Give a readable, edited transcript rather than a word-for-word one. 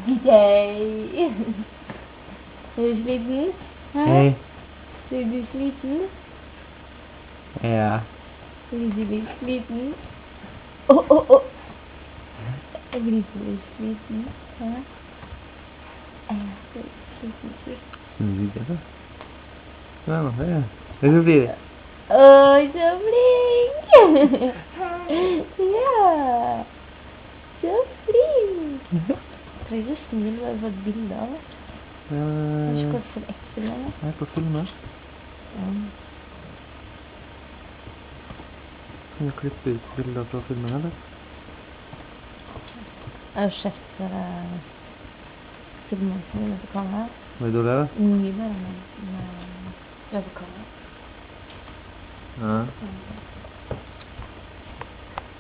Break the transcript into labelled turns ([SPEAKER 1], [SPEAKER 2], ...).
[SPEAKER 1] Legg deg. Er du sliten? Hæ?
[SPEAKER 2] Hei.
[SPEAKER 1] Er du sliten?
[SPEAKER 2] Ja.
[SPEAKER 1] Er du litt sliten? Åh. Er du litt sliten? Hæ? Er du sliten?
[SPEAKER 2] Litt da. Ja, nå er det så blir det.
[SPEAKER 1] Åh, så flink! Ja. Så flink! Tror du snill bare for et bilde av det? Kanskje gått for ekstra med det?
[SPEAKER 2] Jeg er på filmen.
[SPEAKER 1] Ja.
[SPEAKER 2] Kan du klippe ut bilder fra filmen, eller?
[SPEAKER 1] Jeg har sett filmen som er på kamera.
[SPEAKER 2] Var det dårlig, da?
[SPEAKER 1] Mye bedre med på kamera.
[SPEAKER 2] Ja.